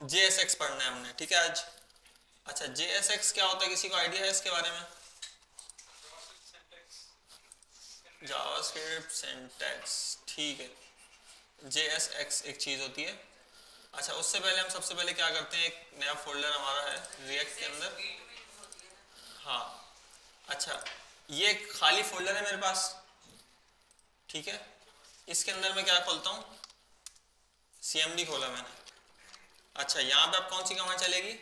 JSX पढ़ना है हमने, ठीक है आज। अच्छा JSX क्या होता है, किसी को आइडिया है इसके बारे में? जावास्क्रिप्ट सिंटैक्स, ठीक है। JSX एक चीज़ होती है। अच्छा उससे पहले हम सबसे पहले क्या करते हैं, एक नया फोल्डर हमारा है रिएक्ट के अंदर। हाँ अच्छा, ये खाली फोल्डर है मेरे पास, ठीक है। इसके अंदर मैं क्या खोलता हूँ, CMD खोला मैंने। अच्छा यहाँ पे अब कौन सी कमांड चलेगी?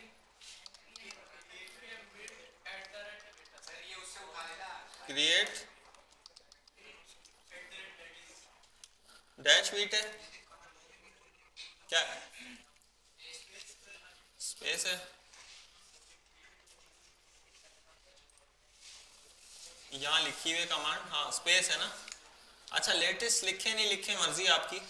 क्रिएट डैश बीट है क्या, स्पेस है यहाँ लिखी हुई कमांड, हाँ स्पेस है ना। अच्छा लेटेस्ट लिखे नहीं लिखे मर्जी है आपकी,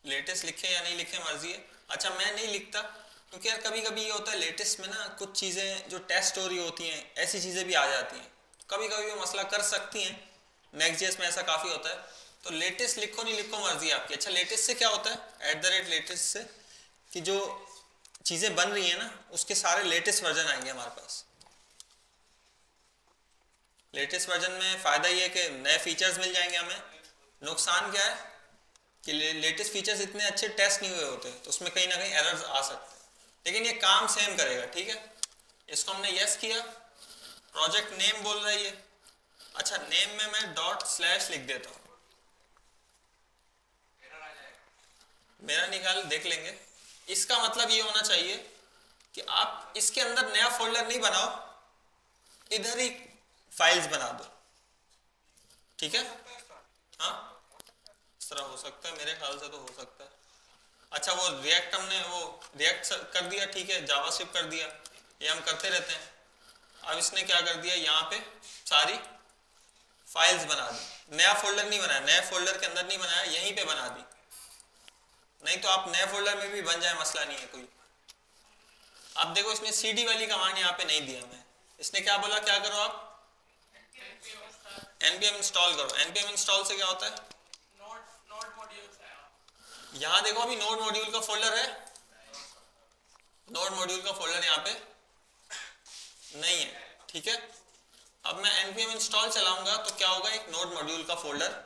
लेटेस्ट लिखे या नहीं लिखे मर्जी है। अच्छा मैं नहीं लिखता क्योंकि यार कभी कभी ये होता है लेटेस्ट में ना कुछ चीज़ें जो टेस्ट हो रही होती हैं ऐसी चीज़ें भी आ जाती हैं, कभी कभी वो मसला कर सकती हैं। नेक्स्ट.जेएस में ऐसा काफ़ी होता है, तो लेटेस्ट लिखो नहीं लिखो मर्जी आपकी। अच्छा लेटेस्ट से क्या होता है, @लेटेस्ट से कि जो चीज़ें बन रही हैं ना उसके सारे लेटेस्ट वर्जन आएंगे हमारे पास। लेटेस्ट वर्जन में फ़ायदा ये है कि नए फीचर्स मिल जाएंगे हमें। नुकसान क्या है कि लेटेस्ट फीचर्स इतने अच्छे टेस्ट नहीं हुए होते, तो उसमें कहीं ना कहीं एरर्स आ सकते हैं, लेकिन ये काम सेम करेगा, ठीक है। इसको हमने यस किया, प्रोजेक्ट नेम बोल रहा है ये। अच्छा नेम में मैं ./ लिख देता हूँ, मेरा निकाल देख लेंगे। इसका मतलब ये होना चाहिए कि आप इसके अंदर नया फोल्डर नहीं बनाओ, इधर ही फाइल्स बना दो, ठीक है। हाँ इस तरह हो सकता है, मेरे ख्याल से तो हो सकता है। अच्छा वो रिएक्ट हमने वो रिएक्ट कर दिया, ठीक है, जावास्क्रिप्ट कर दिया, ये हम करते रहते हैं। अब इसने क्या कर दिया, यहाँ पे सारी फाइल्स बना दी, नया फोल्डर नहीं बनाया, नए फोल्डर के अंदर नहीं बनाया, यहीं पे बना दी। नहीं तो आप नए फोल्डर में भी बन जाए, मसला नहीं है कोई। अब देखो इसने CD वाली कमांड यहाँ पे नहीं दिया हमें, इसने क्या बोला, क्या करो आप npm इंस्टॉल करो। npm इंस्टॉल से क्या होता है, यहाँ देखो अभी नोड मॉड्यूल का फोल्डर है, नोड मॉड्यूल का फोल्डर यहाँ पे नहीं है, ठीक है। अब मैं npm इंस्टॉल चलाऊंगा तो क्या होगा, एक नोड मॉड्यूल का फोल्डर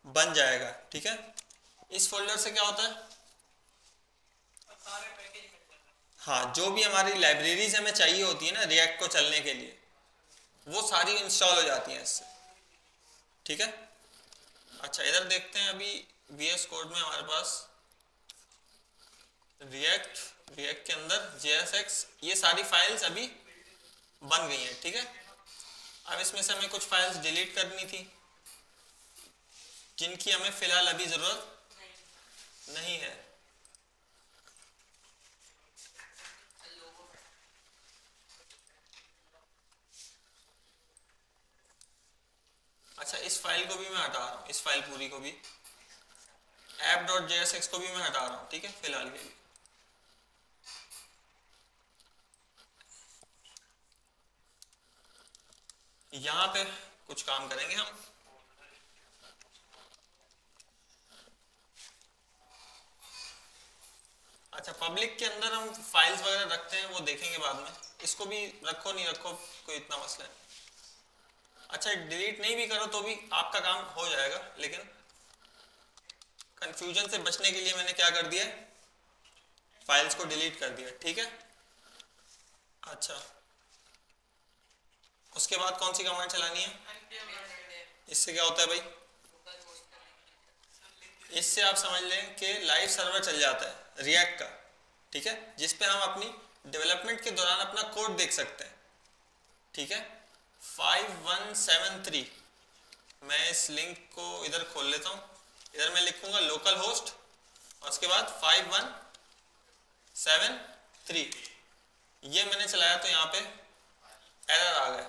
बन जाएगा, ठीक है। इस फोल्डर से क्या होता है, हाँ जो भी हमारी लाइब्रेरीज हमें चाहिए होती है ना रिएक्ट को चलने के लिए, वो सारी इंस्टॉल हो जाती हैं इससे, ठीक है। अच्छा इधर देखते हैं, अभी VS कोड में हमारे पास रिएक्ट के अंदर JSX, ये सारी फाइल्स अभी बन गई हैं, ठीक है। अब इसमें से हमें कुछ फाइल्स डिलीट करनी थी जिनकी हमें फिलहाल अभी ज़रूरत नहीं है। अच्छा इस फाइल को भी मैं हटा रहा हूँ, इस फाइल पूरी को भी, app.jsx को भी मैं हटा रहा हूँ, ठीक है, फिलहाल के लिए। यहाँ पे कुछ काम करेंगे हम। अच्छा पब्लिक के अंदर हम फाइल्स वगैरह रखते हैं, वो देखेंगे बाद में, इसको भी रखो नहीं रखो कोई इतना मसला है। अच्छा डिलीट नहीं भी करो तो भी आपका काम हो जाएगा, लेकिन कंफ्यूजन से बचने के लिए मैंने क्या कर दिया, फाइल्स को डिलीट कर दिया, ठीक है। अच्छा उसके बाद कौन सी कमांड चलानी है, इससे क्या होता है भाई, इससे आप समझ लें कि लाइव सर्वर चल जाता है रिएक्ट का, ठीक है, जिस पे हम अपनी डेवलपमेंट के दौरान अपना कोड देख सकते हैं, ठीक है। 5173, मैं इस लिंक को इधर खोल लेता हूँ, इधर मैं लिखूंगा लोकल होस्ट और उसके बाद 5173, ये मैंने चलाया तो यहाँ पे एरर आ गया,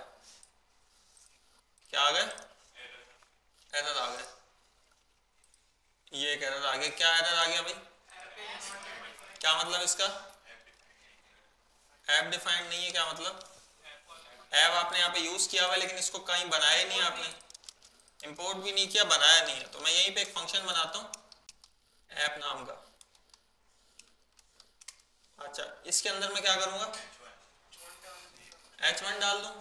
क्या आ गया, एरर आ गया, ये एक एरर आ गया। क्या एरर आ गया भाई, क्या मतलब इसका, ऐप डिफाइंड नहीं है, क्या मतलब, ऐप आपने यहाँ पे यूज किया हुआ है लेकिन इसको कहीं बनाया ही नहीं आपने, इंपोर्ट भी नहीं किया, बनाया नहीं है, तो मैं यहीं पे एक फंक्शन बनाता हूँ ऐप नाम का, अच्छा इसके अंदर मैं क्या करूँगा, H1 डाल दूँ,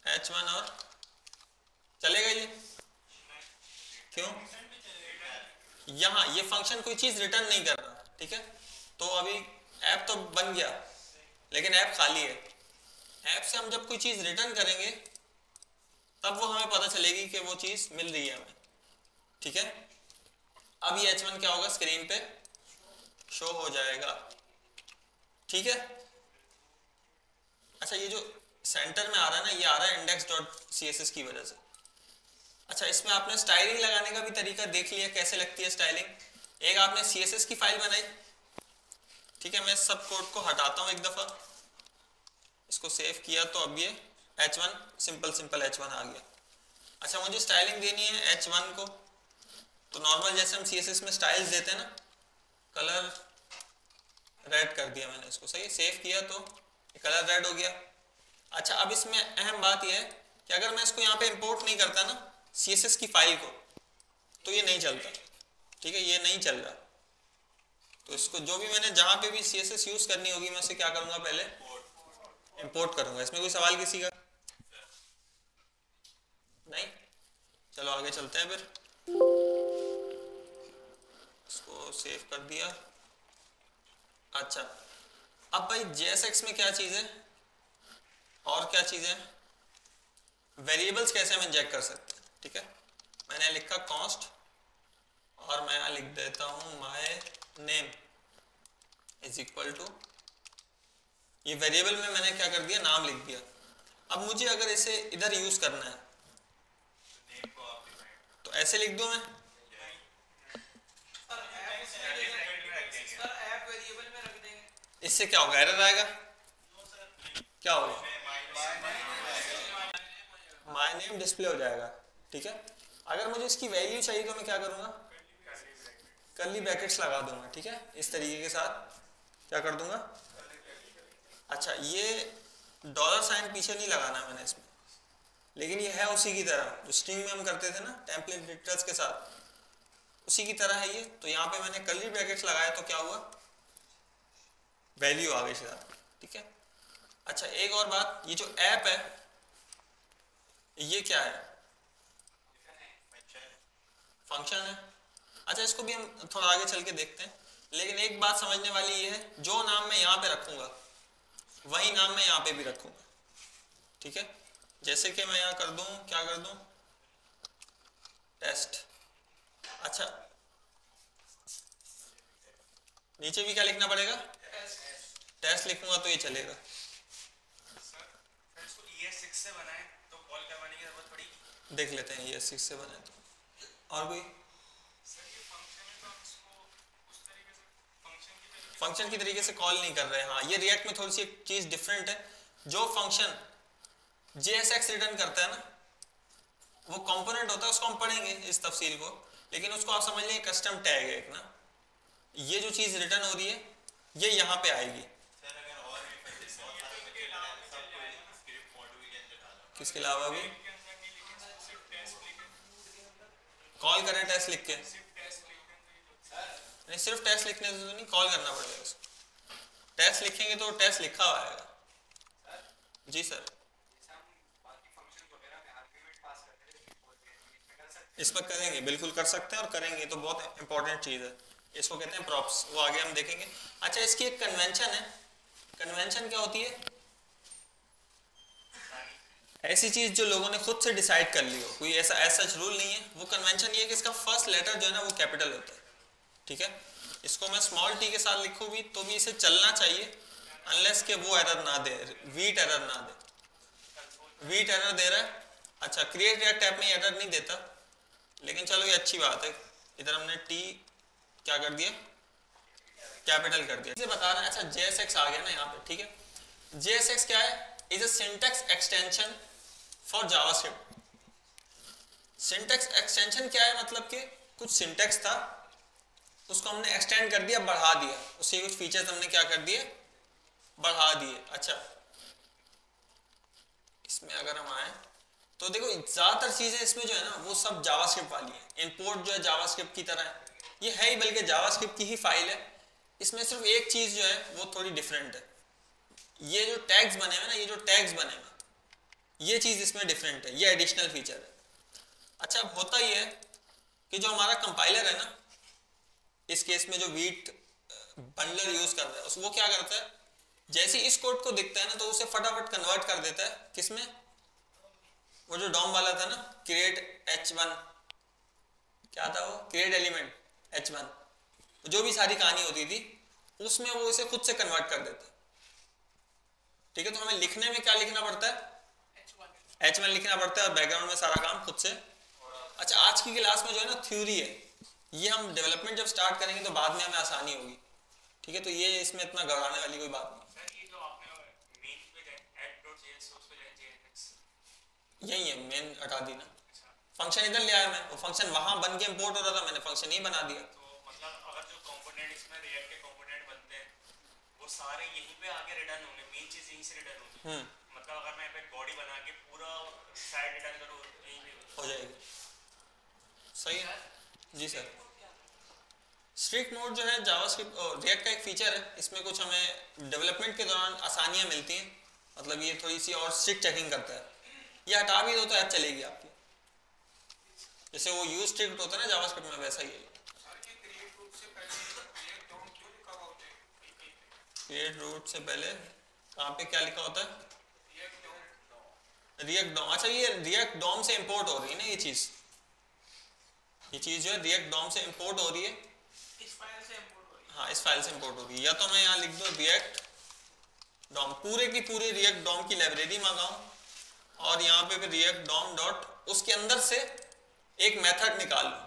H1 और चलेगा ये, क्यों, यहाँ ये फंक्शन कोई चीज़ रिटर्न नहीं कर रहा, ठीक है। तो अभी ऐप तो बन गया लेकिन ऐप खाली है। ऐप से हम जब कोई चीज़ रिटर्न करेंगे तब वो हमें पता चलेगी कि वो चीज़ मिल रही है हमें, ठीक है। अब ये H1 क्या होगा, स्क्रीन पे शो हो जाएगा, ठीक है। अच्छा ये जो सेंटर में आ रहा है ना, ये आ रहा है index.css की वजह से। अच्छा इसमें आपने स्टाइलिंग लगाने का भी तरीका देख लिया कैसे लगती है स्टाइलिंग। एक आपने CSS की फाइल बनाई, ठीक है। मैं सब कोड को हटाता हूँ एक दफ़ा, इसको सेव किया तो अब ये H1 सिंपल H1 आ गया। अच्छा मुझे स्टाइलिंग देनी है H1 को, तो नॉर्मल जैसे हम CSS में स्टाइल्स देते हैं ना, कलर रेड कर दिया मैंने इसको, सही, सेव किया तो कलर रेड हो गया। अच्छा अब इसमें अहम बात यह है कि अगर मैं इसको यहाँ पे इंपोर्ट नहीं करता ना CSS की फाइल को, तो ये नहीं चलता, ठीक है, ये नहीं चल रहा। तो इसको जो भी मैंने जहाँ पे भी CSS यूज़ करनी होगी मैं उसे क्या करूँगा, पहले इंपोर्ट करूँगा। इसमें कोई सवाल किसी का नहीं? चलो आगे चलते हैं फिर। इसको सेव कर दिया। अच्छा अब भाई JSX में क्या चीज़ है और क्या चीज़ है, वेरिएबल्स कैसे हम इंजेक्ट कर सकते हैं, ठीक है। मैंने लिखा कॉन्स्ट और मैं यहाँ लिख देता हूँ my name is equal to, ये वेरिएबल में मैंने क्या कर दिया, नाम लिख दिया। अब मुझे अगर इसे इधर यूज़ करना है तो ऐसे लिख दूँ मैं, इससे क्या होगा, एरर आएगा, क्या होगा, माय नेम डिस्प्ले हो जाएगा, ठीक है। अगर मुझे इसकी वैल्यू चाहिए तो मैं क्या करूँगा, कर्ली ब्रैकेट्स लगा दूंगा, ठीक है, इस तरीके के साथ क्या कर दूंगा। अच्छा ये डॉलर साइन पीछे नहीं लगाना मैंने इसमें, लेकिन ये है उसी की तरह जो स्ट्रिंग में हम करते थे ना टेम्पलेट डिटेल्स के साथ, उसी की तरह है ये। तो यहाँ पे मैंने कर्ली ब्रैकेट्स लगाया तो क्या हुआ, वैल्यू आ गई साथ, ठीक है। अच्छा एक और बात, ये जो ऐप है ये क्या है, फंक्शन है। अच्छा इसको भी हम थोड़ा आगे चल के देखते हैं, लेकिन एक बात समझने वाली ये है, जो नाम मैं यहाँ पे रखूँगा वही नाम मैं यहाँ पे भी रखूँगा, ठीक है। जैसे कि मैं यहाँ कर दूँ, क्या कर दूँ, टेस्ट। अच्छा नीचे भी क्या लिखना पड़ेगा, टेस्ट लिखूँगा तो ये चलेगा। देख लेते हैं ES6 से बनाए तो। और कोई फंक्शन की तरीके से कॉल नहीं कर रहे हैं, हाँ ये रिएक्ट में थोड़ी सी एक चीज़ डिफरेंट है। जो फंक्शन JSX रिटर्न करता है ना, वो कंपोनेंट होता है, उसको हम पढ़ेंगे इस तफसील को, लेकिन उसको आप समझ लें कस्टम टैग है एक ना, ये जो चीज़ रिटर्न हो रही है ये यहाँ पे आएगी। किसके अलावा भी कॉल करें टेस्ट लिख के, नहीं सिर्फ टेस्ट लिखने से तो नहीं, कॉल करना पड़ेगा इसको। टेस्ट लिखेंगे तो टेस्ट लिखा हुआ आएगा। जी सर इस पर करेंगे, बिल्कुल कर सकते हैं और करेंगे, तो बहुत इंपॉर्टेंट चीज़ है, इसको कहते हैं प्रॉप्स, वो आगे हम देखेंगे। अच्छा इसकी एक कन्वेंशन है, कन्वेंशन क्या होती है, ऐसी चीज़ जो लोगों ने खुद से डिसाइड कर ली हो, कोई ऐसा रूल नहीं है। वो कन्वेंशन ये है कि इसका फर्स्ट लेटर जो है ना वो कैपिटल होता है, ठीक है। इसको मैं स्मॉल t के साथ लिखूँ भी तो भी इसे चलना चाहिए, अनलेस के वो एरर ना दे, वीट एरर ना दे। वीट एरर दे रहा है, अच्छा क्रिएट रिएक्ट टैब में एरर नहीं देता, लेकिन चलो ये अच्छी बात है, इधर हमने t क्या कर दिया, कैपिटल कर दिया, इसे बता रहे हैं। अच्छा JSX आ गया ना यहाँ पे, ठीक है। JSX क्या है, is a syntax extension for JavaScript. Syntax extension क्या है, मतलब कि कुछ सिंटैक्स था उसको हमने एक्सटेंड कर दिया, बढ़ा दिया, उससे कुछ फीचर्स हमने क्या कर दिए, बढ़ा दिए। अच्छा इसमें अगर हम आए तो देखो ज़्यादातर चीज़ें इसमें जो है ना वो सब जावास्क्रिप्ट वाली है। इंपोर्ट जो है जावास्क्रिप्ट की तरह है, ये है ही, बल्कि जावास्क्रिप्ट की ही फाइल है, इसमें सिर्फ एक चीज जो है वो थोड़ी डिफरेंट है, ये जो टैग्स बने हुए ना, ये जो टैग्स बने हुए ये चीज इसमें डिफरेंट है, ये एडिशनल फीचर है। अच्छा, अब होता ही है कि जो हमारा कंपाइलर है ना, इस केस में जो वीट बंडलर यूज कर रहा है, वो क्या करता है, जैसे इस कोड को दिखता है ना तो उसे फटाफट कन्वर्ट कर देता है किसमें, वो जो डॉम वाला था ना, क्रिएट h1, क्या था वो, क्रिएट एलिमेंट h1, जो भी सारी कहानी होती थी उसमें वो इसे खुद से कन्वर्ट कर देता है। ठीक है, तो हमें लिखने में क्या लिखना पड़ता है, h1 लिखना पड़ता है, और बैकग्राउंड में सारा काम खुद से। अच्छा, आज की क्लास में जो है ना थ्योरी है, ये हम डेवलपमेंट जब स्टार्ट करेंगे तो बाद में हमें आसानी होगी। ठीक है, तो ये इसमें इतना घबराने वाली कोई बात नहीं। यही है, मेन हटा दी ना, फंक्शन इधर ले आया मैं, वो फंक्शन वहां बन के इंपोर्ट हो रहा था, मैंने फंक्शन ही बना दिया। तो मतलब अगर जो कंपोनेंट इसमें रिएक्ट के कंपोनेंट बनते हैं वो सारे यहीं पे आके रिटर्न होंगे, मेन चीज यहीं से रिटर्न होगी। मतलब अगर मैं पे बॉडी बना के पूरा साइड रिटर्न करूं यहीं पे हो जाएगी। सही है जी सर। स्ट्रिक्ट मोड जो है जावास्क्रिप्ट और रिएक्ट का एक फीचर है, इसमें कुछ हमें डेवलपमेंट के दौरान आसानियां मिलती हैं, मतलब ये थोड़ी सी और स्ट्रिक्ट चेकिंग करता है। ये हटा भी दो तो ऐप चलेगी आपकी, जैसे वो यूज स्ट्रिक्ट होता है ना जावास्क्रिप्ट में, वैसा ही है। क्रिएट रूट से पहले कहाँ पे क्या लिखा होता है, रिएक्ट डॉम। अच्छा, ये रिएक्ट डॉम से इंपोर्ट हो रही है ना, ये चीज जो है रिएक्ट डॉम से इंपोर्ट हो रही है, इस फाइल से इंपोर्ट हो रही है। हाँ, इस फाइल से इंपोर्ट हो रही है। या तो मैं यहाँ लिख दूँ रिएक्ट डॉम, पूरे की पूरी रिएक्ट डॉम की लाइब्रेरी मंगाऊँ, और यहाँ पे फिर रिएक्ट डॉम डॉट उसके अंदर से एक मेथड निकाल लूँ,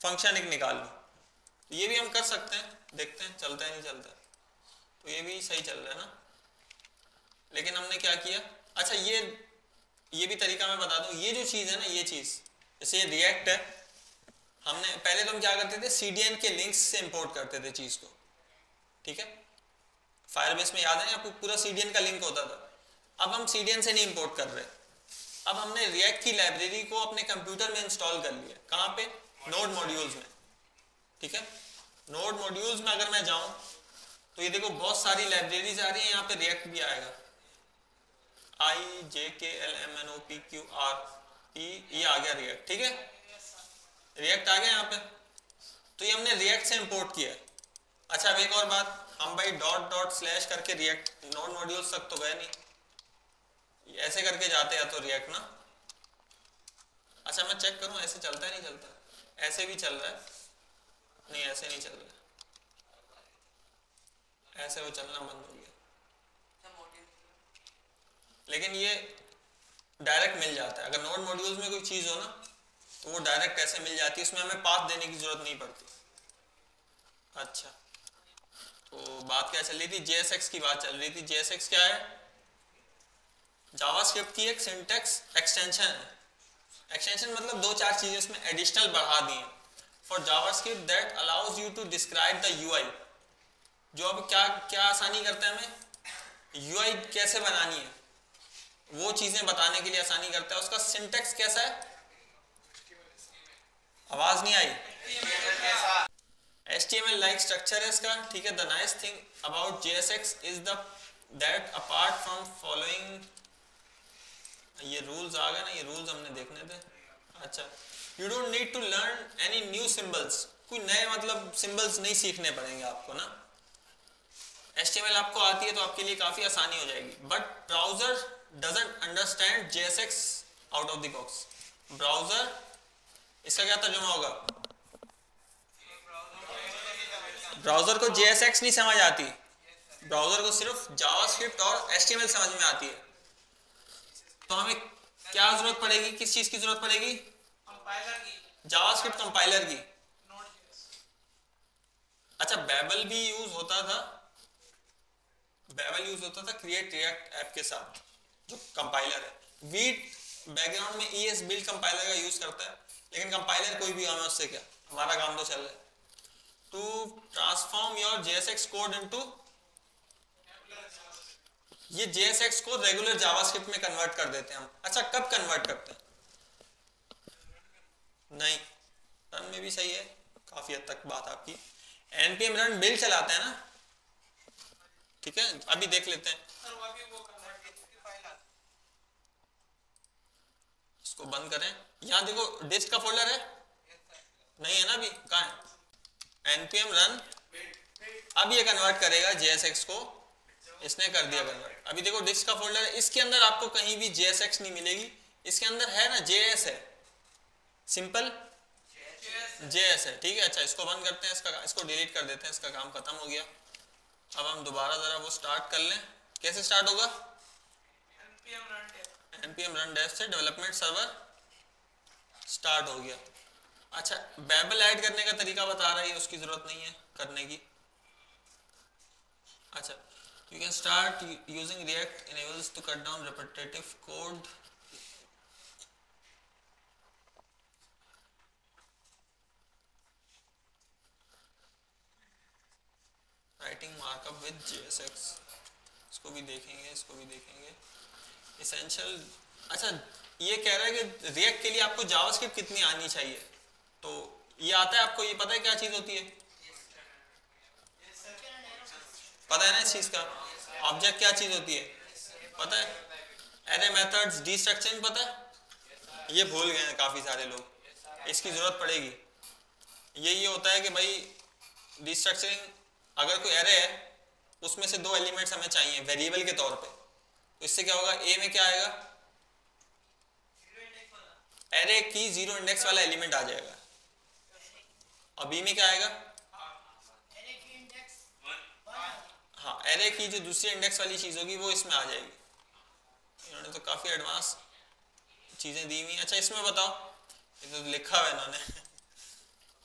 फंक्शन एक निकाल लूँ। तो ये भी हम कर सकते हैं, देखते हैं चलता है नहीं चलता है। तो ये भी सही चल रहा है ना, लेकिन हमने क्या किया, अच्छा ये भी तरीका मैं बता दूं, ये जो चीज़ है ना, ये चीज़ जैसे ये रिएक्ट है, हमने पहले तो हम क्या करते थे, CDN के लिंक्स से इंपोर्ट करते थे चीज़ को। ठीक है, फायरबेस में याद है आपको, पूरा CDN का लिंक होता था। अब हम CDN से नहीं इंपोर्ट कर रहे, अब हमने रिएक्ट की लाइब्रेरी को अपने कंप्यूटर में इंस्टॉल कर लिया। कहाँ पे, नोड मॉड्यूल्स में। ठीक है, नोड मॉड्यूल्स में अगर मैं जाऊं तो ये देखो बहुत सारी लाइब्रेरीज आ रही है, यहाँ पे रिएक्ट भी आएगा, IJKLMNOPQRE, ये आ गया रिएक्ट। ठीक है, रिएक्ट आ गया यहाँ पे, तो ये हमने रिएक्ट से इंपोर्ट किया है। अच्छा, अब एक और बात, हम भाई डॉट डॉट स्लैश करके रिएक्ट नोड मॉड्यूल्स तक तो गए नहीं, ऐसे करके जाते हैं तो रिएक्ट ना। अच्छा, मैं चेक करूं ऐसे चलता है नहीं चलता, ऐसे भी चल रहा है, नहीं ऐसे नहीं चल रहा है, ऐसे वो चलना बंद हो गया। लेकिन ये डायरेक्ट मिल जाता है, अगर नोड मॉड्यूल्स में कोई चीज़ हो ना तो वो डायरेक्ट ऐसे मिल जाती है, उसमें हमें पाथ देने की जरूरत नहीं पड़ती। अच्छा, तो बात क्या चल रही थी, JSX की बात चल रही थी। JSX क्या है, जावास्क्रिप्ट की एक सिंटैक्स एक्सटेंशन है। एक्सटेंशन मतलब दो चार चीजें उसमें एडिशनल बढ़ा दी हैं for JavaScript that allows you to describe the UI, जो अब क्या क्या आसानी करता है, हमें UI कैसे बनानी है वो चीजें बताने के लिए आसानी करता है। उसका सिंटैक्स कैसा है, आवाज नहीं आई, HTML लाइक स्ट्रक्चर है इसका। ठीक है, the nice thing about JSX is the that apart from following, ये रूल्स आ गए ना, ये रूल्स हमने देखने थे। अच्छा, you don't need to learn any new symbols, कोई नए मतलब सिंबल्स नहीं सीखने पड़ेंगे आपको ना। HTML आपको आती है तो आपके लिए काफी आसानी हो जाएगी, but browser doesn't understand JSX out of the box. Browser, इसका क्या तर्जुमा होगा, ब्राउजर को JSX नहीं समझ आती, ब्राउजर को सिर्फ जावास्क्रिप्ट और HTML समझ में आती है। तो हमें क्या जरूरत पड़ेगी, किस चीज की जरूरत पड़ेगी, कंपाइलर की, जावास्क्रिप्ट कंपाइलर की। अच्छा, बेबल भी यूज होता था, बेबल यूज होता था क्रिएट रिएक्ट ऐप के साथ, जो कंपाइलर है। वीट बैकग्राउंड में ES बिल्ड कंपाइलर का यूज करता है, लेकिन कंपाइलर कोई भी हमें उससे क्या, हमारा काम तो चल रहा है। To transform your JSX code into, ये JSX को रेगुलर जावास्क्रिप्ट में कन्वर्ट कर देते हैं हम। अच्छा, कब कन्वर्ट करते हैं, नहीं रन में भी सही है काफी हद तक बात आपकी, npm run बिल्ड चलाते हैं ना, ठीक है, अभी देख लेते हैं। इसको बंद करें, यहाँ देखो डिस्क का फोल्डर है, नहीं है ना, अभी कहाँ है, npm run, अब ये कन्वर्ट करेगा JSX को, इसने कर दिया कन्वर्ट। अभी देखो डिस्क का फोल्डर है, इसके अंदर आपको कहीं भी JSX नहीं मिलेगी, इसके अंदर है ना JS है, सिंपल JS है, ठीक है। अच्छा इसको बंद करते हैं, इसको डिलीट कर देते हैं, इसका काम खत्म हो गया। अब हम दोबारा जरा वो स्टार्ट कर लें, कैसे स्टार्ट होगा, npm run dev से डेवलपमेंट सर्वर स्टार्ट हो गया। अच्छा बेबल ऐड करने का तरीका बता रहा है, उसकी जरूरत नहीं है करने की। अच्छा you can start using React enables to cut down repetitive code. Writing markup with JSX, इसको भी देखेंगे, इसको भी देखेंगे। Essential, अच्छा ये कह रहा है कि React के लिए आपको जावास्क्रिप्ट कितनी आनी चाहिए, तो ये आता है आपको, ये पता है क्या चीज़ होती है, पता है ना इस चीज़ का, ऑब्जेक्ट क्या चीज़ होती है पता है, एरे मेथड्स, डिस्ट्रक्चरिंग पता है, ये भूल गए हैं काफ़ी सारे लोग, इसकी ज़रूरत पड़ेगी। ये होता है कि भाई डिस्ट्रक्चरिंग, अगर कोई एरे है उसमें से 2 एलिमेंट्स हमें चाहिए वेरिएबल के तौर पे, तो इससे क्या होगा, ए में क्या आएगा, एरे की 0 इंडेक्स वाला एलिमेंट आ जाएगा, और बी में क्या आएगा, हाँ एरे की जो दूसरी इंडेक्स वाली चीज़ होगी वो इसमें आ जाएगी। इन्होंने तो काफ़ी एडवांस चीज़ें दी हुई। अच्छा इसमें बताओ, ये तो लिखा हुआ है इन्होंने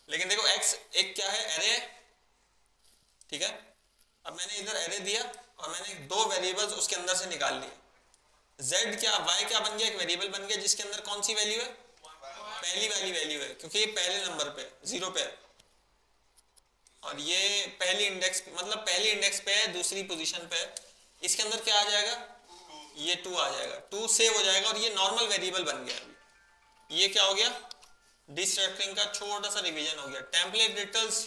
लेकिन देखो x एक क्या है, एरे है, ठीक है। अब मैंने इधर एरे दिया और मैंने 2 वेरिएबल्स उसके अंदर से निकाल लिए, z क्या y क्या बन गया, एक वेरिएबल बन गया जिसके अंदर कौन सी वैल्यू है, पहली वाली वैल्यू है, क्योंकि ये पहले नंबर पे 0 पे है, और ये पहली इंडेक्स मतलब पहली इंडेक्स पे है, दूसरी पोजीशन पे है, इसके अंदर क्या आ जाएगा, ये 2 आ जाएगा, 2 सेव हो जाएगा और ये नॉर्मल वेरिएबल बन गया। ये क्या हो गया, डिस्ट्रक्टिंग का छोटा सा रिवीजन हो गया। टेम्पलेट डिटेल्स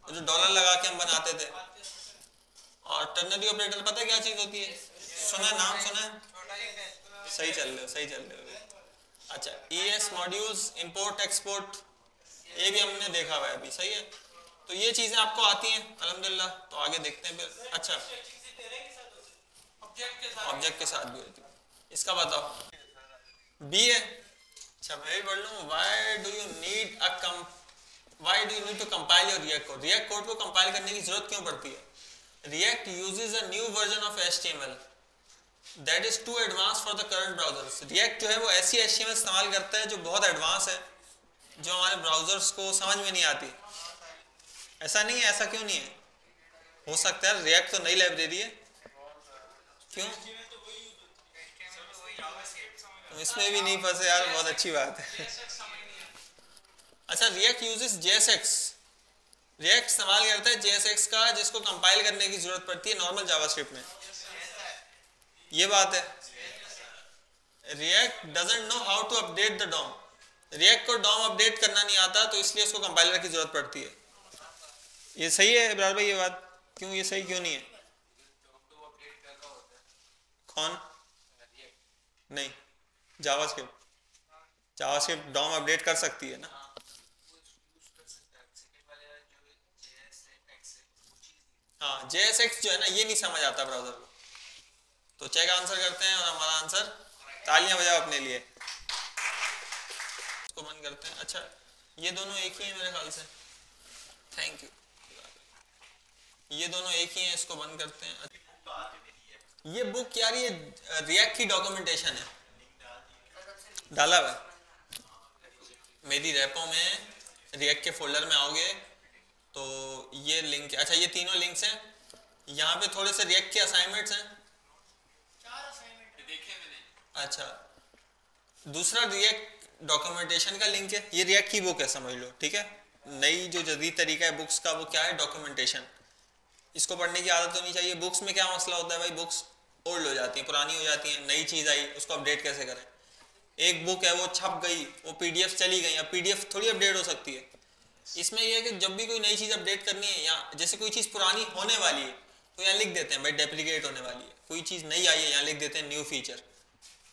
जो डॉलर लगा के हम बनाते थे, और टर्नरी ऑपरेटर पता है क्या चीज होती है, सुना नाम सुना है, सही चल रहे हो, सही चल रहे हो। अच्छा ES मॉड्यूल्स, इंपोर्ट एक्सपोर्ट, ये भी हमने देखा हुआ है अभी, सही है। तो ये चीजें आपको आती हैं अल्हम्दुलिल्लाह, तो आगे देखते हैं फिर। अच्छा ऑब्जेक्ट के साथ भी होती है, इसका बताओ, बी है। अच्छा मैं भी बोल लूँ, why do you need to compile your React code, React code को कंपाइल करने की जरूरत क्यों पड़ती है, React uses a new version of HTML that is too advanced for the current browsers. React जो है वो ऐसी HTML इस्तेमाल करता है जो बहुत एडवांस है, जो हमारे ब्राउजर्स को समझ में नहीं आती। ऐसा नहीं है, ऐसा क्यों नहीं है, हो सकता है रिएक्ट तो नई लाइब्रेरी है, क्यों तुम इसमें भी नहीं फंसे यार, बहुत अच्छी बात है। अच्छा रिएक्ट यूजेस JSX, रिएक्ट इस्तेमाल करता है JSX का, जिसको कंपाइल करने की जरूरत पड़ती है नॉर्मल जावास्क्रिप्ट में, ये बात है। React doesn't know how to update the DOM, React को डॉम अपडेट करना नहीं आता, तो इसलिए उसको कंपाइलर की जरूरत पड़ती है। ये सही है इब्रार भाई, ये बात क्यों, ये सही क्यों नहीं है, कौन नहीं, जावास्क्रिप्ट डॉम अपडेट कर सकती है ना, हाँ JSX जो है ना, ये नहीं समझ आता ब्राउजर को। तो चेक आंसर करते हैं, और हमारा आंसर, तालियां बजाओ अपने लिए, इसको बंद करते हैं। अच्छा ये दोनों एक ही हैं मेरे ख्याल से, थैंक यू, ये दोनों एक ही हैं, इसको बंद करते हैं। ये बुक यार ये रिएक्ट की डॉक्यूमेंटेशन है, डाला हुआ मेरी रेपो में, रिएक्ट के फोल्डर में आओगे तो ये लिंक है। अच्छा ये तीनों लिंक्स हैं, यहाँ पे थोड़े से रिएक्ट के असाइनमेंट्स हैं, 4 असाइनमेंट देखे मैंने। अच्छा दूसरा रिएक्ट डॉक्यूमेंटेशन का लिंक है, ये रिएक्ट की बुक है समझ लो, ठीक है। नई जो जदीद तरीका है बुक्स का, वो क्या है, डॉक्यूमेंटेशन। इसको पढ़ने की आदत होनी चाहिए। बुक्स में क्या मसला होता है भाई, बुक्स ओल्ड हो जाती है, पुरानी हो जाती है, नई चीज़ आई उसको अपडेट कैसे करें। एक बुक है वो छप गई, वो PDF चली गई, अब PDF थोड़ी अपडेट हो सकती है। इसमें ये है कि जब भी कोई नई चीज़ अपडेट करनी है, या जैसे कोई चीज़ पुरानी होने वाली है तो यहाँ लिख देते हैं भाई डेप्लीकेट होने वाली है, कोई चीज़ नई आई है यहाँ लिख देते हैं न्यू फीचर,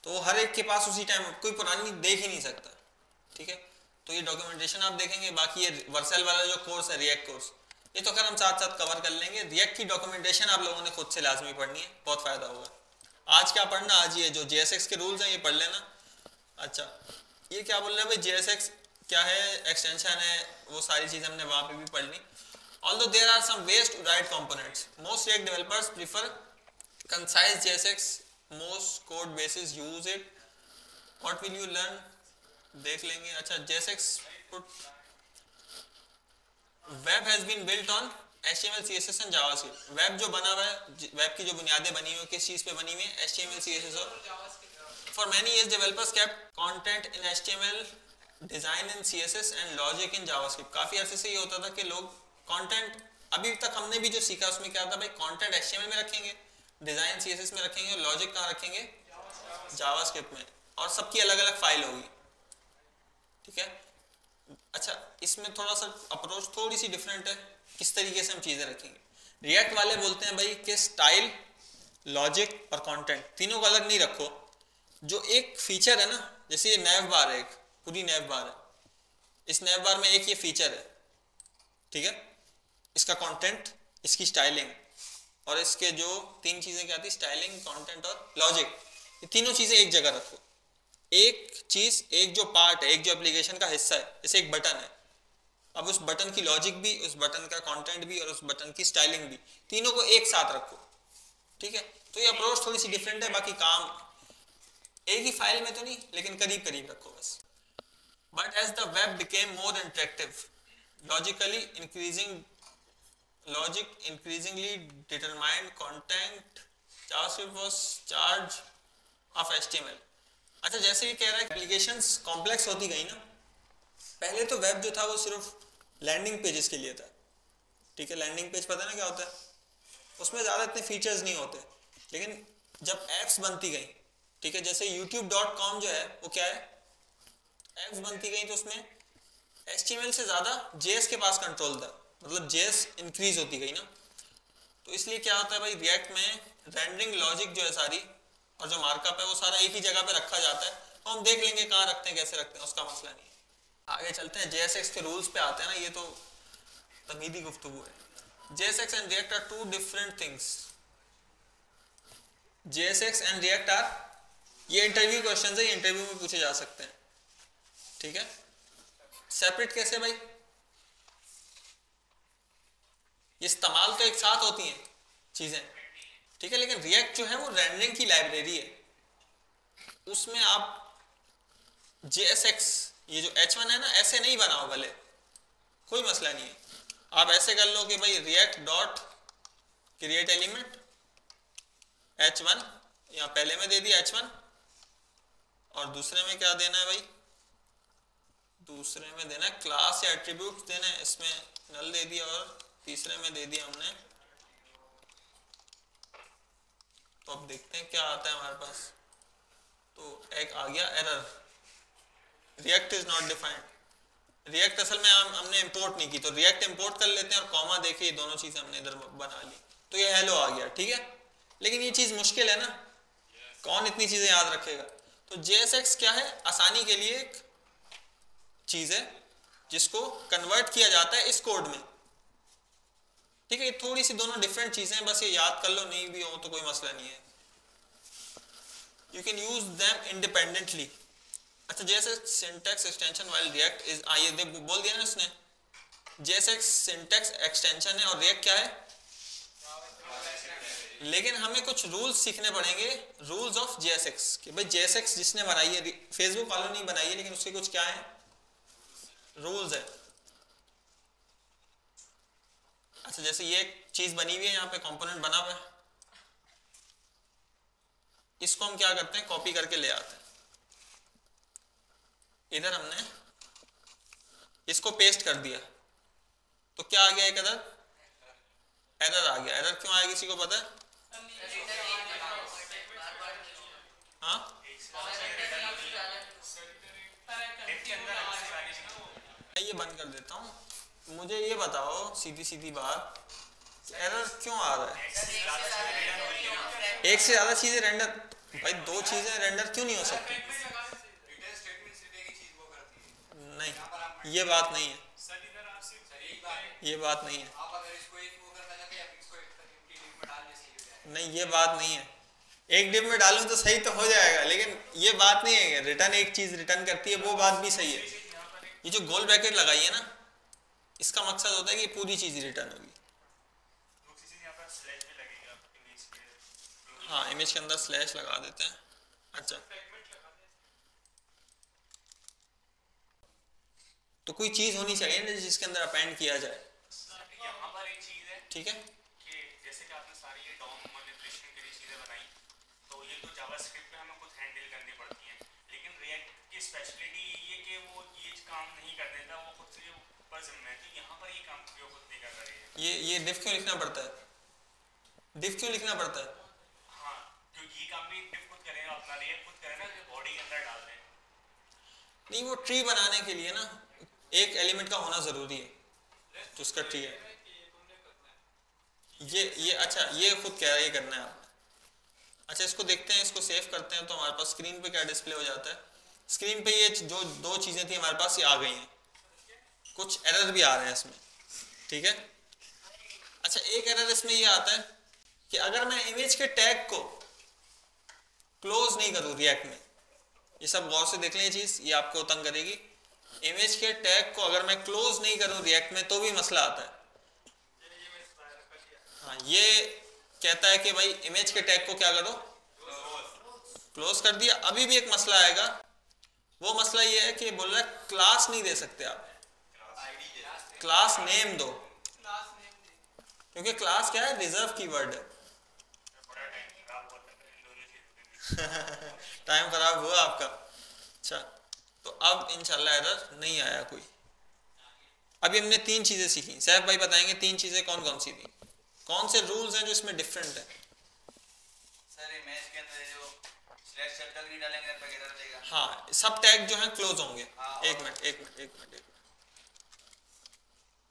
तो हर एक के पास उसी टाइम कोई पुरानी देख ही नहीं सकता। ठीक है, तो ये डॉक्यूमेंटेशन आप देखेंगे। बाकी ये वर्सेल वाला जो कोर्स है रिएक्ट कोर्स, ये तो खैर हम साथ साथ कवर कर लेंगे। रिएक्ट की डॉक्यूमेंटेशन आप लोगों ने खुद से लाजमी पढ़नी है, बहुत फ़ायदा होगा। आज क्या पढ़ना, आज ये जो JSX के रूल्स हैं ये पढ़ लेना। अच्छा, ये क्या बोल रहे हैं भाई, JSX क्या है, एक्सटेंशन है, वो सारी चीज़ हमने वहाँ पे भी पढ़ ली। Although there are some ways to write components, most React developers prefer concise JSX. Most code bases use it. What will you learn? देख लेंगे। अच्छा, JSX put web has been built on HTML, CSS and JavaScript. Web जो बना हुआ है, web की जो बुनियादें बनी हुई है किस चीज़ पे बनी हुई है, HTML, CSS और For many years developers kept content in HTML, design in CSS and logic in JavaScript. काफ़ी अर्से से ये होता था कि लोग कंटेंट, अभी तक हमने भी जो सीखा उसमें क्या था भाई, कंटेंट HTML में रखेंगे, डिज़ाइन CSS में रखेंगे और लॉजिक कहाँ रखेंगे, जावास्क्रिप्ट में, और सबकी अलग अलग फाइल होगी। ठीक है, अच्छा इसमें थोड़ा सा अप्रोच थोड़ी सी डिफरेंट है, किस तरीके से हम चीज़ें रखेंगे। रिएक्ट वाले बोलते हैं भाई कि स्टाइल, लॉजिक और कंटेंट तीनों को अलग नहीं रखो। जो एक फीचर है ना, जैसे ये नैव बार है, एक पूरी नैव बार है, इस नैव बार में एक ये फीचर है, ठीक है, इसका कंटेंट, इसकी स्टाइलिंग, और इसके जो तीन चीज़ें क्या आती, स्टाइलिंग, कंटेंट और लॉजिक, ये तीनों चीज़ें एक जगह रखो। एक चीज़, एक जो पार्ट है, एक जो एप्लीकेशन का हिस्सा है, जैसे एक बटन है, अब उस बटन की लॉजिक भी, उस बटन का कंटेंट भी और उस बटन की स्टाइलिंग भी, तीनों को एक साथ रखो। ठीक है, तो ये अप्रोच थोड़ी सी डिफरेंट है, बाकी काम एक ही फाइल में तो नहीं, लेकिन करीब करीब रखो बस। But as the web became more interactive, logically increasingly determined content, JavaScript was charged of HTML. अच्छा, जैसे ये कह रहा है एप्लीकेशंस कॉम्प्लेक्स होती गई ना, पहले तो वेब जो था वो सिर्फ लैंडिंग पेजेस के लिए था। ठीक है, लैंडिंग पेज पता है ना क्या होता है, उसमें ज़्यादा इतने फीचर्स नहीं होते, लेकिन जब एप्स बनती गई, ठीक है, जैसे youtube.com जो है वो क्या है, एप्स बनती गई, तो उसमें HTML से ज़्यादा JS के पास कंट्रोल था, मतलब JS इंक्रीज होती गई ना। तो इसलिए क्या होता है भाई, रिएक्ट में रेंडरिंग लॉजिक जो है सारी और जो मार्कअप है वो सारा एक ही जगह पे रखा जाता है, तो हम देख लेंगे कहाँ रखते हैं, कैसे रखते हैं, उसका मसला नहीं है। आगे चलते हैं, JSX के रूल्स पे आते हैं ना, ये तो तमीदी गुफ्तगू है। JSX and React are two different things. JSX and React are, ये इंटरव्यू क्वेश्चन है, ये इंटरव्यू में पूछे जा सकते हैं। ठीक है, सेपरेट कैसे भाई, ये इस्तेमाल तो एक साथ होती हैं चीजें, ठीक है, लेकिन रिएक्ट जो है वो रेंडरिंग की लाइब्रेरी है, उसमें आप JSX, ये जो H1 है ना, ऐसे नहीं बनाओ, भले कोई मसला नहीं है, आप ऐसे कर लो कि भाई react dot create element H1, यहाँ पहले में दे दिया H1, और दूसरे में क्या देना है भाई, दूसरे में देना है क्लास या एट्रीब्यूट देना है, इसमें नल दे दिया, और तीसरे में दे दिया हमने। तो अब देखते हैं क्या आता है हमारे पास। तो एक आ गया error, react is not defined. React असल में हमने इंपोर्ट नहीं की, तो रिएक्ट इंपोर्ट कर लेते हैं और कॉमा देके ये दोनों चीजें हमने इधर बना ली, तो ये हेलो आ गया। ठीक है, लेकिन ये चीज मुश्किल है ना, कौन इतनी चीजें याद रखेगा। तो JSX क्या है, आसानी के लिए एक चीज है जिसको कन्वर्ट किया जाता है इस कोड में। ठीक है, थोड़ी सी दोनों डिफरेंट चीजें हैं, बस ये याद कर लो, नहीं भी हो तो कोई मसला नहीं है, you can use them independently. अच्छा, JSX syntax extension while react is, आइए बोल दिया ना उसने, JSX सिंटैक्स एक्सटेंशन है और रिएक्ट क्या है, लेकिन हमें कुछ रूल्स सीखने पड़ेंगे, रूल्स ऑफ JSX कि भाई JSX जिसने बनाई है, फेसबुक वालों ने बनाई है, लेकिन उसके कुछ क्या है, रूल्स है। अच्छा, जैसे ये एक चीज बनी हुई है, यहाँ पे कंपोनेंट बना हुआ है, इसको हम क्या करते हैं, कॉपी करके ले आते हैं, इधर हमने इसको पेस्ट कर दिया, तो क्या आ गया, एक एरर आ गया। एरर क्यों आया, किसी को पता है? हाँ, मैं ये बंद कर देता हूँ। मुझे ये बताओ सीधी सीधी बात, एरर क्यों आ रहा है? एक से ज्यादा चीजें रेंडर, भाई दो चीजें रेंडर क्यों नहीं हो सकती? नहीं, ये बात नहीं है, ये बात नहीं है, नहीं ये बात नहीं है। एक डिव में डालूं तो सही तो हो जाएगा, लेकिन ये बात नहीं है। रिटर्न एक चीज रिटर्न करती है, वो बात भी सही है। ये जो गोल ब्रैकेट लगाई है ना, इसका मकसद होता है कि पूरी चीज रिटर्न होगी। हाँ, इमेज के अंदर स्लैश लगा देते हैं। अच्छा, तो कोई चीज होनी चाहिए ना जिसके अंदर अपेंड किया जाए। यहाँ पर एक चीज है, ठीक है, कि जैसे कि आपने सारी ये डॉम मैनिपुलेशन के लिए चीजें बनाई, तो ये तो जावास्क्रिप्ट में हमें खुद हैंडल करनी पड़ती हैं, लेकिन रिएक्ट की स्पेशलिटी ये कि वो ये काम नहीं कर देता, वो खुद से ऊपर जिम्मे है। तो यहाँ पर ये काम क्यों खुद नहीं कर रही है? ये डिव क्यों लिखना पड़ता है? डिव क्यों लिखना पड़ता है? हाँ, तो ये काम भी डिव खुद करेगा, अपना रिएक्ट खुद करेगा, बॉडी के अंदर डाल दें। नहीं, वो ट्री बनाने के लिए ना एक एलिमेंट का होना जरूरी है, तो उसका ट्री है। ये अच्छा, ये खुद कह रहा है ये करना है आपने। अच्छा, इसको देखते हैं, इसको सेव करते हैं, तो हमारे पास स्क्रीन पे क्या डिस्प्ले हो जाता है। स्क्रीन पे ये जो दो चीजें थी हमारे पास, ये आ गई हैं। कुछ एरर भी आ रहे हैं इसमें, ठीक है। अच्छा, एक एरर इसमें ये आता है कि अगर मैं इमेज के टैग को क्लोज नहीं करूँ रिएक्ट में, ये सब गौर से देख लें, ये चीज ये आपको तंग करेगी। इमेज के टैग को अगर मैं क्लोज नहीं करूं रिएक्ट में तो भी मसला आता है। हाँ, ये कहता है कि भाई इमेज के टैग को क्या करो, क्लोज कर दिया। अभी भी एक मसला आएगा, वो मसला ये है कि बोल रहा है क्लास नहीं दे सकते आप, क्लास नेम दो, क्योंकि क्लास क्या है, रिजर्व कीवर्ड है। टाइम खराब हुआ आपका। अच्छा, तो अब इंशाल्लाह एरर नहीं आया कोई। अभी हमने तीन चीजें सीखी, सैफ भाई बताएंगे तीन चीजें कौन कौन सी थी, कौन से रूल्स हैं जो इसमें डिफरेंट है। सर इमेज के अंदर जो स्लैश शब्द नहीं डालेंगे तब तक एरर देगा। हाँ, सब टैग जो हैं क्लोज होंगे। एक मिनट,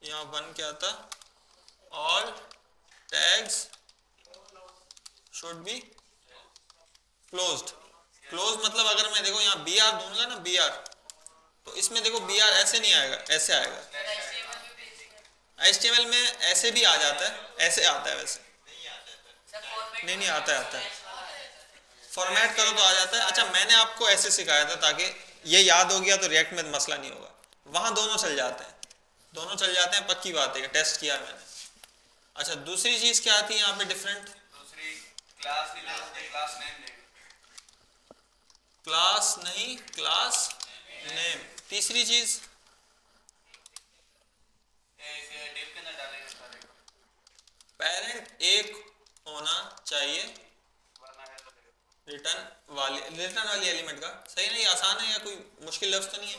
यहाँ वन क्या था, all tags should be closed. Close मतलब अगर मैं देखो यहाँ बी आर दूंगा ना, बी आर, तो इसमें देखो बी आर ऐसे नहीं आएगा, ऐसे आएगा। HTML में ऐसे भी आ जाता है, ऐसे आता है, वैसे नहीं आता है। फॉर्मेट करो तो आ जाता है। अच्छा, मैंने आपको ऐसे सिखाया था ताकि ये याद हो गया तो रिएक्ट में मसला नहीं होगा। वहां दोनों चल जाते हैं, पक्की बात है, टेस्ट किया मैंने। अच्छा, दूसरी चीज क्या आती है यहाँ पे डिफरेंट? दूसरी क्लास नहीं लेंगे, क्लास नेम लेंगे। क्लास नहीं, क्लास नेम। तीसरी चीज डिव के अंदर डालेंगे सारे, पेरेंट एक होना चाहिए रिटर्न वाली एलिमेंट का। सही नहीं, आसान है या कोई मुश्किल लफ्ज तो नहीं है?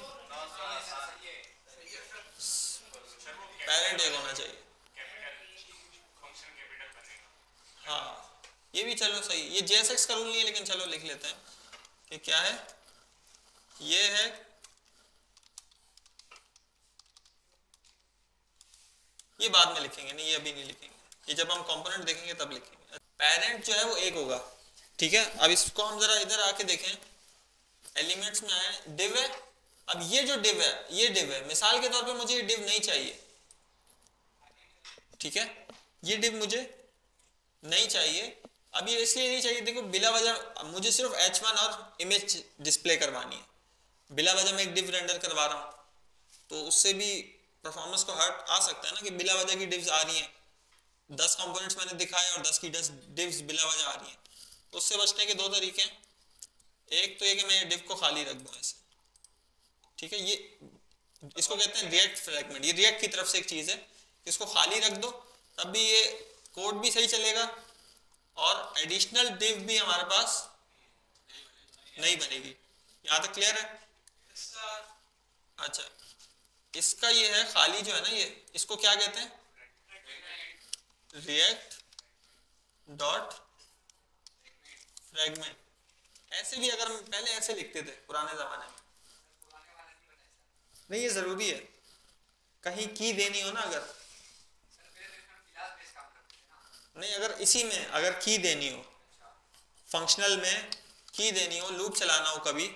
पेरेंट एक होना चाहिए। हाँ, ये भी चलो सही, ये JSX का रूल नहीं है, लेकिन चलो लिख लेते हैं कि क्या है। ये है ये बाद में लिखेंगे, नहीं ये अभी नहीं लिखेंगे, ये जब हम कंपोनेंट देखेंगे तब लिखेंगे। पेरेंट जो है वो एक होगा, ठीक है। अब इसको हम जरा इधर आके देखें, एलिमेंट्स में आए, डिव है। अब ये जो डिव है, ये डिव है, मिसाल के तौर पे मुझे ये डिव नहीं चाहिए, ठीक है, ये डिव मुझे नहीं चाहिए। अब ये इसलिए नहीं चाहिए, देखो बिला वजह मुझे सिर्फ H1 और इमेज डिस्प्ले करवानी है, बिला वजह मैं एक डिव रेंडर करवा रहा हूँ, तो उससे भी परफॉर्मेंस को हर्ट आ सकता है ना, कि बिला वजह की डिव्स आ रही हैं, 10 कंपोनेंट्स मैंने दिखाए और 10 की 10 डिव्स बिला वजह आ रही हैं। तो उससे बचने के दो तरीके हैं, एक तो ये कि मैं डिव को खाली रख दूँ ऐसे, ठीक है, ये इसको कहते हैं रिएक्ट फ्रैगमेंट। ये रिएक्ट की तरफ से एक चीज़ है, इसको खाली रख दो, तब भी ये कोड भी सही चलेगा और एडिशनल डिव भी हमारे पास नहीं बनेगी। यहाँ तक क्लियर है? अच्छा, इसका ये है खाली जो है ना, ये इसको क्या कहते हैं, रिएक्ट डॉट फ्रैगमेंट। ऐसे भी अगर हम पहले ऐसे लिखते थे पुराने जमाने में, नहीं ये जरूरी है, कहीं की देनी हो ना, अगर नहीं, अगर इसी में अगर की देनी हो, फंक्शनल में की देनी हो, लूप चलाना हो कभी,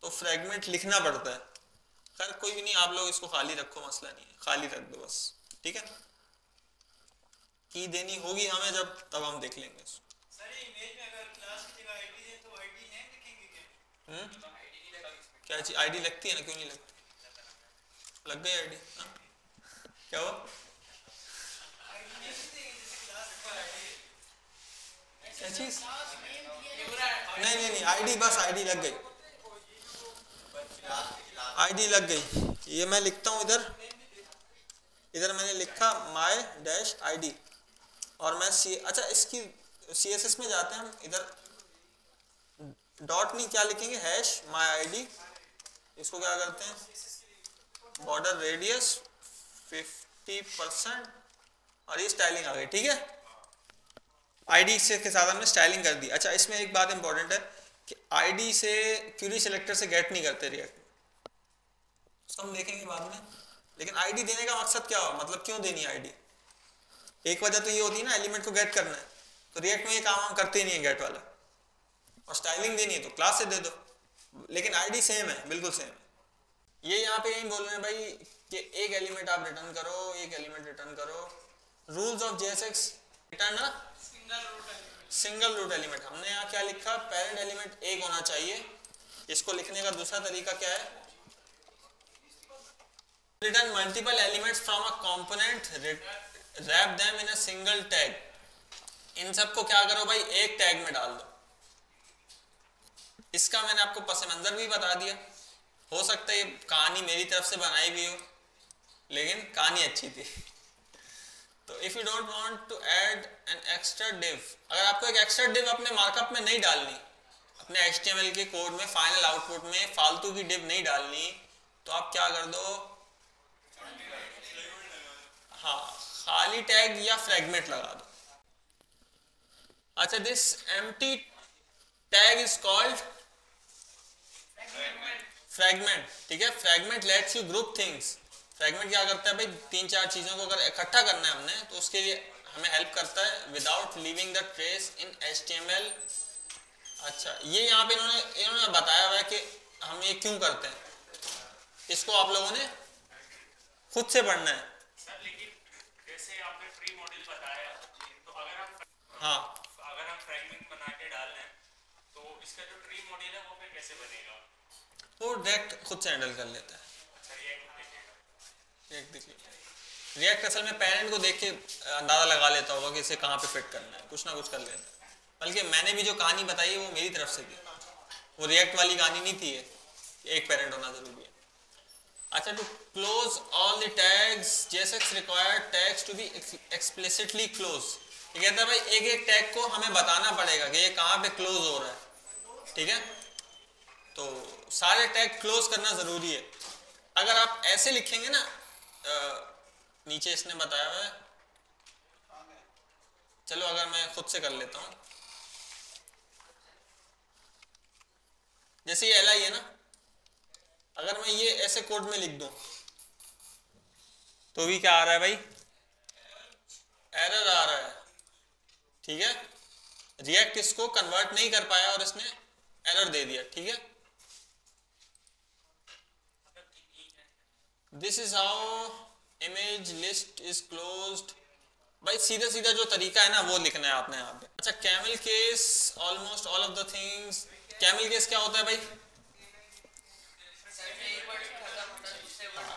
तो फ्रेगमेंट लिखना पड़ता है। खैर कोई भी नहीं, आप लोग इसको खाली रखो, मसला नहीं है, खाली रख दो बस, ठीक है। की देनी होगी हमें जब, तब हम देख लेंगे इसको। सर इमेज में अगर क्लास की जगह आईडी है तो आईडी नेम लिखेंगे क्या? क्या चीज आईडी लगती है ना, क्यों नहीं लगती? लग गई आईडी। क्या हुआ? क्या चीज? नहीं आईडी, बस आईडी लग गई, आईडी लग गई। ये मैं लिखता हूँ इधर मैंने लिखा माई डैश आईडी, और मैं अच्छा इसकी CSS में जाते हैं हम, इधर डॉट नहीं, क्या लिखेंगे, हैश माई आईडी, इसको क्या करते हैं, बॉर्डर रेडियस 50%, और ये स्टाइलिंग आ गई, ठीक है। आईडी से के साथ हमने स्टाइलिंग कर दी। अच्छा, इसमें एक बात इंपॉर्टेंट है कि आईडी से क्यूरी सिलेक्टर से गेट नहीं करते रिएक्ट, उसको हम देखेंगे बाद में। लेकिन आईडी देने का मकसद क्या हो, मतलब क्यों देनी है आईडी? एक वजह तो ये होती है ना, एलिमेंट को गेट करना है, तो रिएक्ट में ये काम हम करते ही नहीं है गेट वाला, और स्टाइलिंग देनी है तो क्लास से दे दो, लेकिन आईडी सेम है, बिल्कुल सेम है। ये यहाँ पे यही बोल रहे हैं भाई कि एक एलिमेंट आप रिटर्न करो, एक एलिमेंट रिटर्न करो। Rules of JSX, return single root element. हमने यहाँ क्या लिखा, पेरेंट एलिमेंट एक होना चाहिए। इसको लिखने का दूसरा तरीका क्या है, return multiple elements from a component, wrap them in a single tag. इन सबको क्या करो भाई, एक टैग में डाल दो। इसका मैंने आपको पस मंजर भी बता दिया। हो सकता है ये कहानी मेरी तरफ से बनाई भी हो, लेकिन कहानी अच्छी थी। तो if you don't want to add an extra div, अगर आपको एक एक्स्ट्रा डिव अपने मार्कअप में नहीं डालनी, अपने HTML के कोड में फाइनल आउटपुट में फालतू की डिव नहीं डालनी, तो आप क्या कर दो, हाँ, खाली टैग या फ्रेगमेंट लगा दो। अच्छा, this empty tag is called fragment, ठीक है। Fragment let's you group things. Fragment क्या करता है भाई, 3-4 चीजों को अगर इकट्ठा करना है हमने, तो उसके लिए हमें हेल्प करता है without leaving the trace in HTML। अच्छा, ये यहाँ पे इन्होंने बताया हुआ है कि हम ये क्यों करते हैं, इसको आप लोगों ने खुद से पढ़ना है। सर लेकिन जैसे आपने फ्री मॉडल बताया, तो हाँ, अगर हम फ्रेगमेंट बना के डाल रहे हैं, तो इसका जो ट्री मॉडल है वो फिर कैसे बनेगा? वो डायरेक्ट खुद से हैंडल कर लेता है। अच्छा, ये रिएक्ट असल में पेरेंट को देख के अंदाजा लगा लेता होगा कि इसे कहाँ पे फिट करना है, कुछ ना कुछ कर लेता है। बल्कि मैंने भी जो कहानी बताई है वो मेरी तरफ से थी, वो रिएक्ट वाली कहानी नहीं थी, एक पेरेंट होना जरूरी है। अच्छा, to close all the tags JSX required tags to be explicitly close. ये कहता है भाई एक एक टैग को हमें बताना पड़ेगा कि ये कहाँ पे क्लोज हो रहा है, ठीक है। तो सारे टैग क्लोज करना जरूरी है। अगर आप ऐसे लिखेंगे ना, नीचे इसने बताया हुआ है, चलो अगर मैं खुद से कर लेता हूं, जैसे ये LI है ना, अगर मैं ये ऐसे कोड में लिख दूं तो भी क्या आ रहा है भाई, एरर आ रहा है, ठीक है। रिएक्ट इसको कन्वर्ट नहीं कर पाया और इसने एरर दे दिया, ठीक है। This is how image list is closed. भाई सीधा सीधा जो तरीका है ना वो लिखना है आपने यहाँ पे। अच्छा, camel case almost all of the things. Camel case क्या होता है भाई,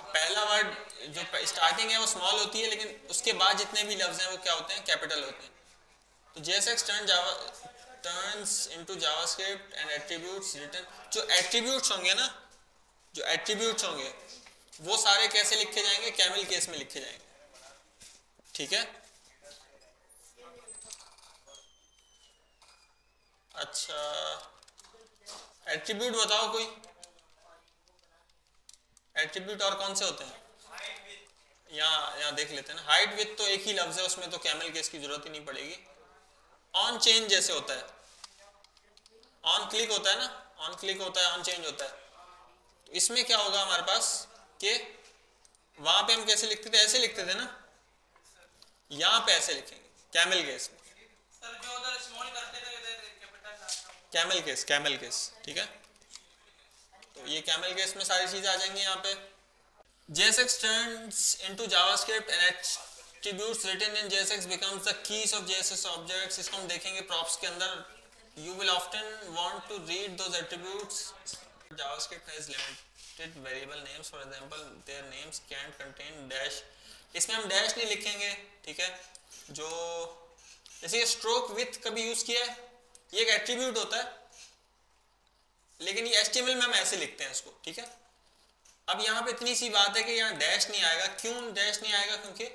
पहला वर्ड जो स्टार्टिंग है वो स्मॉल होती है, लेकिन उसके बाद जितने भी लफ्ज हैं वो क्या होते हैं, कैपिटल होते हैं। तो JSX turns into JavaScript and attributes written. जो एट्रीब्यूट्स होंगे ना, जो एट्रीब्यूट्स होंगे वो सारे कैसे लिखे जाएंगे, कैमल केस में लिखे जाएंगे, ठीक है। अच्छा, एट्रीब्यूट बताओ कोई, एट्रीब्यूट और कौन से होते हैं, यहाँ देख लेते हैं ना। हाइट विथ तो एक ही लफ्ज है, उसमें तो कैमल केस की जरूरत ही नहीं पड़ेगी। ऑन चेंज जैसे होता है, ऑन क्लिक होता है ना, ऑन क्लिक होता है, ऑन चेंज होता है। तो इसमें क्या होगा हमारे पास कि वहां पे हम कैसे लिखते थे, ऐसे लिखते थे ना, यहाँ पे ऐसे लिखेंगे कैमल केस में, सर जो उधर स्मॉल करते थे इधर कैपिटल कैमल केस, ठीक है। तो ये कैमल केस में सारी चीजें आ जाएंगी यहाँ पे। JSX turns into JavaScript and attributes written in JSX becomes the keys of JSX objects। इसको हम देखेंगे प्रॉप्स के अंदर। You will often want to read those attributes। JavaScript has limited variable names, for example their names can't contain dash। इसमें हम dash नहीं लिखेंगे, ठीक है। जो जैसे स्ट्रोक विथ कभी यूज किया है, ये एक एट्रीब्यूट होता है, लेकिन ये HTML में हम ऐसे लिखते हैं इसको, ठीक है। अब यहाँ पे इतनी सी बात है कि यहाँ डैश नहीं आएगा। क्यों डैश नहीं आएगा? क्योंकि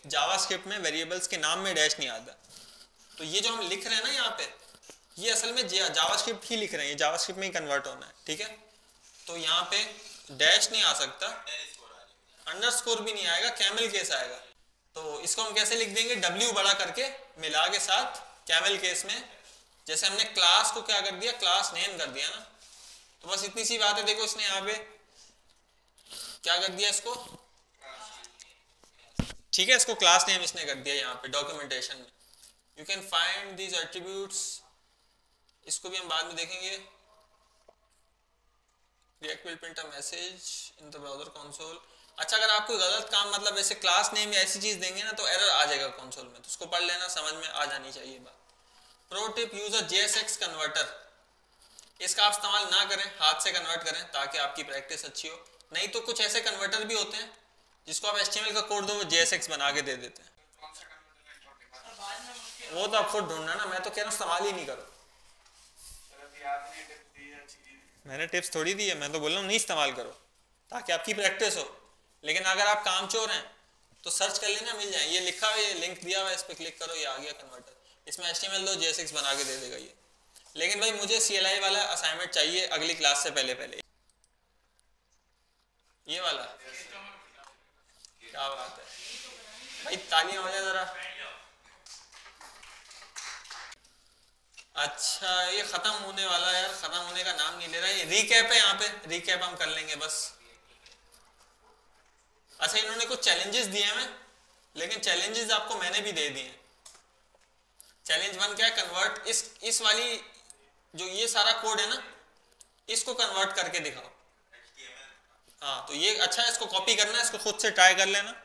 जावास्क्रिप्ट में वेरिएबल्स के नाम में डैश नहीं आता। तो ये जो हम लिख रहे हैं ना यहाँ पे, ये असल में जावास्क्रिप्ट ही लिख रहे हैं, ये जावास्क्रिप्ट में ही कन्वर्ट होना है, ठीक है। तो यहाँ पे डैश नहीं आ सकता, अंडरस्कोर भी नहीं आएगा, कैमल केस आएगा। तो इसको हम कैसे लिख देंगे? W बड़ा करके मिला के साथ कैमल केस में, जैसे हमने क्लास को क्या कर दिया, क्लास नेम कर दिया ना। तो बस इतनी सी बात है। देखो इसने यहाँ पे क्या कर दिया इसको, ठीक है, इसको क्लास नेम इसने कर दिया यहाँ पे डॉक्यूमेंटेशन में। You can find these attributes, इसको भी हम बाद में देखेंगे। React will print a message in the browser console। अच्छा, अगर आप कोई गलत काम मतलब ऐसे क्लास नेम या ऐसी चीज देंगे ना तो एरर आ जाएगा कंसोल में, तो उसको पढ़ लेना, समझ में आ जानी चाहिए बात। Pro tip, use a JSX converter. इसका आप इस्तेमाल ना करें, हाथ से कन्वर्ट करें ताकि आपकी प्रैक्टिस अच्छी हो। नहीं तो कुछ ऐसे कन्वर्टर भी होते हैं जिसको आप HTML का कोड दो, वो JSX बना के दे देते हैं। वो तो आप खुद ढूंढना ना, मैं तो कह रहा हूँ इस्तेमाल ही नहीं करो। मैंने टिप्स थोड़ी दी है, मैं तो बोल रहा हूँ नहीं इस्तेमाल करो ताकि आपकी प्रैक्टिस हो। लेकिन अगर आप कामचोर हैं तो सर्च कर लेना, मिल जाए। ये लिखा हुआ है, ये लिंक दिया हुआ है, इस पर क्लिक करो, ये आ गया कन्वर्टर। इसमें HTML दो, JSX बना के दे देगा ये। लेकिन भाई मुझे CLI वाला असाइनमेंट चाहिए अगली क्लास से पहले। ये वाला क्या बात है भाई, तालियां हो जाए जरा। अच्छा, ये खत्म होने वाला है यार, खत्म होने का नाम नहीं ले रहा। ये रिकैप है, यहाँ पे रिकैप हम कर लेंगे बस। अच्छा, इन्होंने कुछ चैलेंजेस दिए हैं, लेकिन चैलेंजेस आपको मैंने भी दे दिए। चैलेंज 1 क्या है? कन्वर्ट इस वाली जो ये सारा कोड है ना, इसको कन्वर्ट करके दिखाओ। हाँ, तो ये अच्छा है, इसको कॉपी करना है, इसको खुद से ट्राई कर लेना।